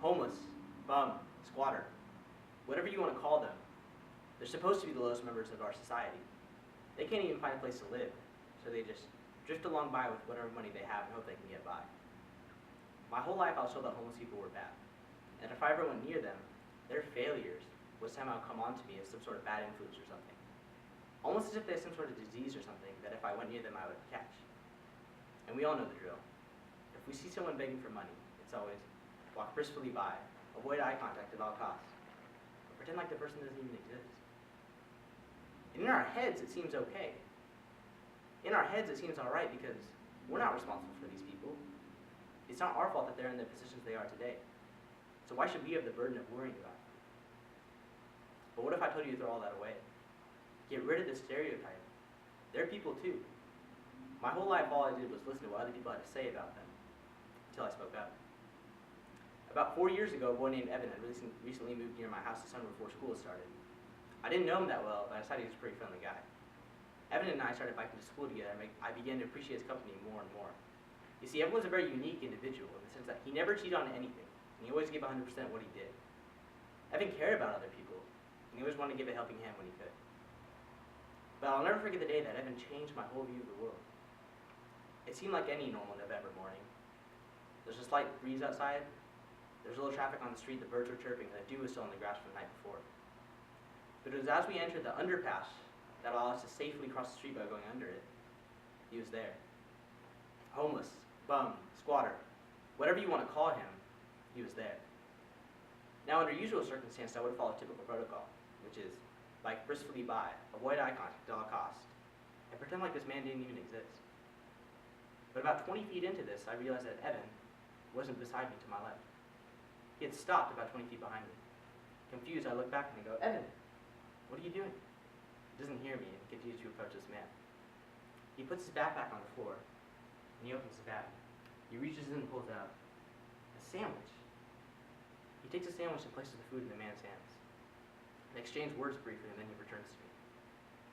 homeless, bum, squatter, whatever you want to call them, they're supposed to be the lowest members of our society. They can't even find a place to live, so they just drift along by with whatever money they have and hope they can get by. My whole life I was told that homeless people were bad, and if I ever went near them, their failures would somehow come onto me as some sort of bad influence or something. Almost as if they had some sort of disease or something that if I went near them I would catch. And we all know the drill. If we see someone begging for money, it's always walk briskly by, avoid eye contact at all costs, or pretend like the person doesn't even exist. And in our heads it seems okay. In our heads it seems alright because we're not responsible for these people. It's not our fault that they're in the positions they are today. So why should we have the burden of worrying about them? But what if I told you to throw all that away? Get rid of the stereotype. They're people too. My whole life all I did was listen to what other people had to say about them, until I spoke up. About 4 years ago, a boy named Evan had recently moved near my house the summer before school had started. I didn't know him that well, but I decided he was a pretty friendly guy. Evan and I started biking to school together, and I began to appreciate his company more and more. You see, Evan was a very unique individual in the sense that he never cheated on anything, and he always gave 100% what he did. Evan cared about other people, and he always wanted to give a helping hand when he could. But I'll never forget the day that Evan changed my whole view of the world. It seemed like any normal November morning. There's a slight breeze outside, there's a little traffic on the street, the birds were chirping, and the dew was still on the grass from the night before. But it was as we entered the underpass that allowed us to safely cross the street by going under it. He was there. Homeless, bum, squatter, whatever you want to call him, he was there. Now, under usual circumstances, I would follow typical protocol, which is bike briskly by, avoid eye contact at all costs, and pretend like this man didn't even exist. But about 20 feet into this, I realized that Evan wasn't beside me to my left. He had stopped about 20 feet behind me. Confused, I look back and I go, Evan, what are you doing? He doesn't hear me and continues to approach this man. He puts his backpack on the floor, and he opens his bag. He reaches in and pulls out a sandwich. He takes a sandwich and places the food in the man's hands. They exchange words briefly, and then he returns to me.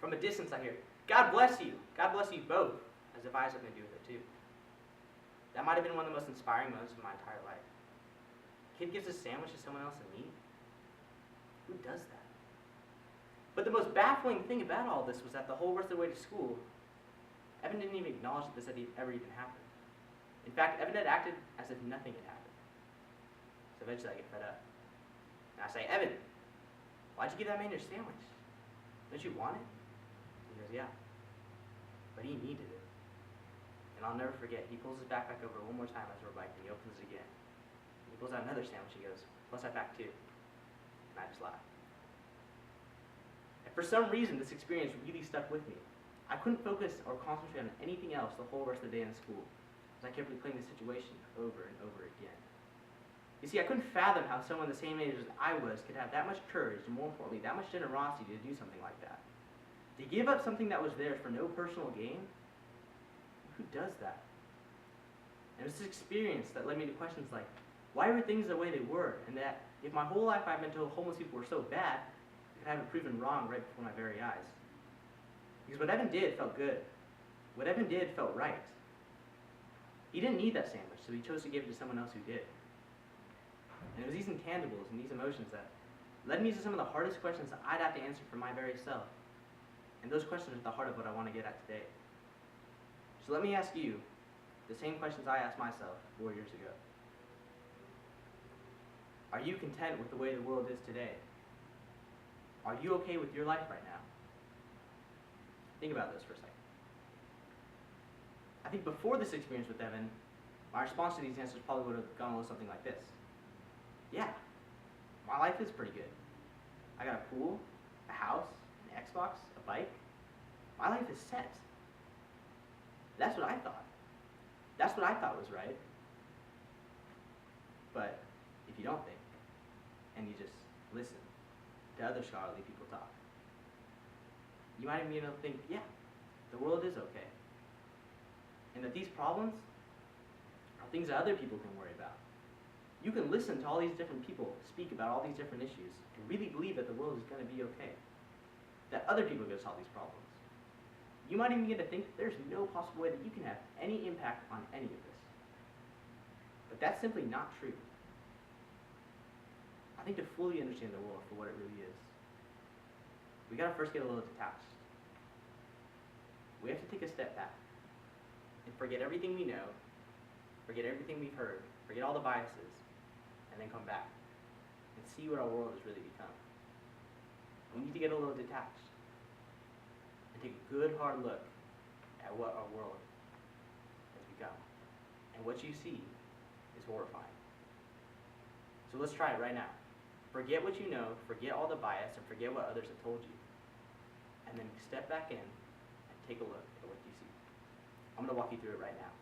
From a distance, I hear, God bless you! God bless you both! As if I had something to do with it, too. That might have been one of the most inspiring moments of my entire life. Kid gives a sandwich to someone else in need? Who does that? But the most baffling thing about all this was that the whole rest of the way to school, Evan didn't even acknowledge that this had ever even happened. In fact, Evan had acted as if nothing had happened. So eventually I get fed up. And I say, Evan, why'd you give that man your sandwich? Don't you want it? He goes, yeah. But he needed it. And I'll never forget, he pulls his backpack over one more time as we're biking, he opens it again. He pulls out another sandwich, he goes, plus I packed 2. And I just laughed. And for some reason, this experience really stuck with me. I couldn't focus or concentrate on anything else the whole rest of the day in school, as I kept replaying the situation over and over again. You see, I couldn't fathom how someone the same age as I was could have that much courage, and more importantly, that much generosity to do something like that. To give up something that was theirs for no personal gain? Who does that? And it was this experience that led me to questions like, why were things the way they were? And that if my whole life I've been told homeless people were so bad, I could have it proven wrong right before my very eyes. Because what Evan did felt good. What Evan did felt right. He didn't need that sandwich, so he chose to give it to someone else who did. And it was these intangibles and these emotions that led me to some of the hardest questions that I'd have to answer for my very self. And those questions are at the heart of what I want to get at today. So let me ask you the same questions I asked myself 4 years ago. Are you content with the way the world is today? Are you okay with your life right now? Think about this for a second. I think before this experience with Evan, my response to these answers probably would have gone a little something like this. Yeah, my life is pretty good. I got a pool, a house, an Xbox, a bike. My life is set. That's what I thought. That's what I thought was right. But if you don't think, and you just listen to other scholarly people talk, you might even be able to think, yeah, the world is okay. And that these problems are things that other people can worry about. You can listen to all these different people speak about all these different issues and really believe that the world is going to be okay. That other people are going to solve these problems. You might even get to think that there's no possible way that you can have any impact on any of this. But that's simply not true. think to fully understand the world for what it really is, we gotta first get a little detached. We have to take a step back and forget everything we know, forget everything we've heard, forget all the biases, and then come back and see what our world has really become. We need to get a little detached and take a good hard look at what our world has become. And what you see is horrifying. So let's try it right now. Forget what you know, forget all the bias, and forget what others have told you. And then step back in and take a look at what you see. I'm going to walk you through it right now.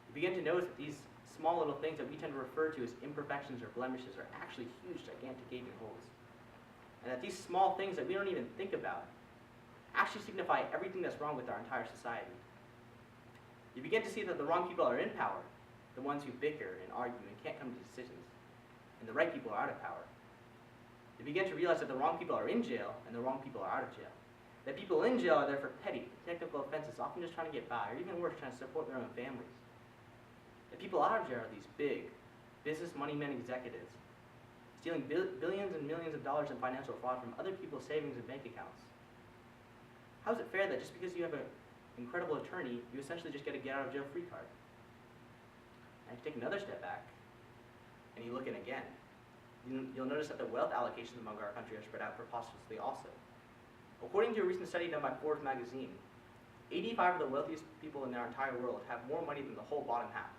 You begin to notice that these small little things that we tend to refer to as imperfections or blemishes are actually huge, gigantic, gaping holes. And that these small things that we don't even think about actually signify everything that's wrong with our entire society. You begin to see that the wrong people are in power, the ones who bicker and argue and can't come to decisions, and the right people are out of power. You begin to realize that the wrong people are in jail and the wrong people are out of jail. That people in jail are there for petty, technical offenses, often just trying to get by, or even worse, trying to support their own families. The people out of jail are these big, business money men executives, stealing billions and millions of dollars in financial fraud from other people's savings and bank accounts. How is it fair that just because you have an incredible attorney, you essentially just get a get-out-of-jail-free card? And if you take another step back, and you look in again, you'll notice that the wealth allocations among our country are spread out preposterously also. According to a recent study done by Forbes magazine, 85 of the wealthiest people in our entire world have more money than the whole bottom half.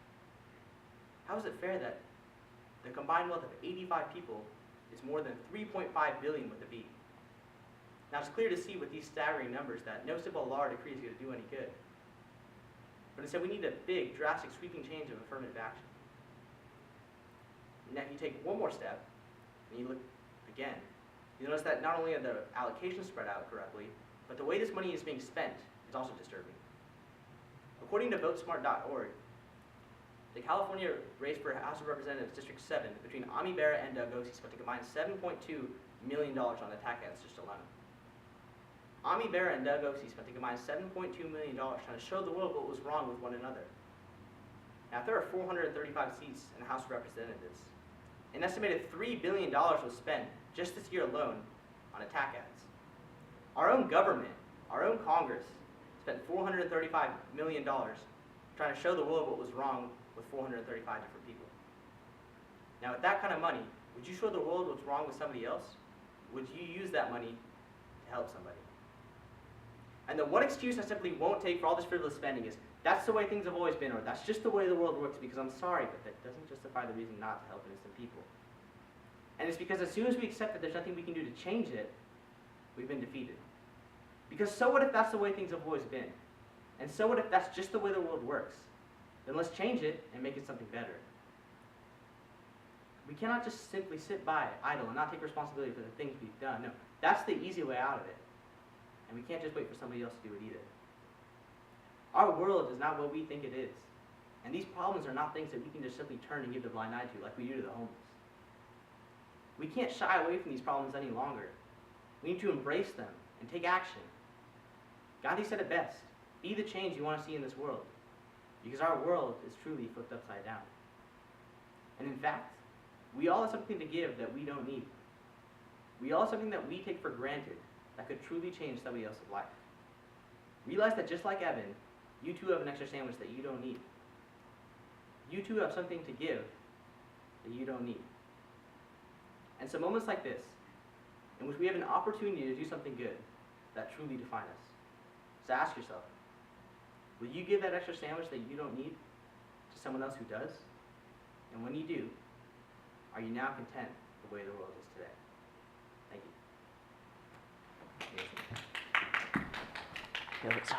How is it fair that the combined wealth of 85 people is more than 3.5 billion with a B? Now it's clear to see with these staggering numbers that no simple law or decree is going to do any good. But instead we need a big, drastic, sweeping change of affirmative action. Now if you take one more step, and you look again, you notice that not only are the allocations spread out correctly, but the way this money is being spent is also disturbing. According to votesmart.org, the California race for House of Representatives District 7 between Ami Bera and Doug Osie spent a combined $7.2 million on attack ads just alone. Ami Bera and Doug Osie spent a combined $7.2 million trying to show the world what was wrong with one another. Now, if there are 435 seats in the House of Representatives, an estimated $3 billion was spent just this year alone on attack ads. Our own government, our own Congress, spent $435 million trying to show the world what was wrong with 435 different people. Now, with that kind of money, would you show the world what's wrong with somebody else? Would you use that money to help somebody? And the one excuse I simply won't take for all this frivolous spending is, that's the way things have always been, or that's just the way the world works, because I'm sorry, but that doesn't justify the reason not to help innocent people. And it's because as soon as we accept that there's nothing we can do to change it, we've been defeated. Because so what if that's the way things have always been? And so what if that's just the way the world works? Then let's change it and make it something better. We cannot just simply sit by, idle, and not take responsibility for the things we've done. No, that's the easy way out of it. And we can't just wait for somebody else to do it either. Our world is not what we think it is. And these problems are not things that we can just simply turn and give the blind eye to like we do to the homeless. We can't shy away from these problems any longer. We need to embrace them and take action. Gandhi said it best, be the change you want to see in this world. Because our world is truly flipped upside down. And in fact, we all have something to give that we don't need. We all have something that we take for granted that could truly change somebody else's life. Realize that just like Evan, you too have an extra sandwich that you don't need. You too have something to give that you don't need. And so moments like this, in which we have an opportunity to do something good, that truly define us. So ask yourself, will you give that extra sandwich that you don't need to someone else who does? And when you do, are you now content the way the world is today? Thank you.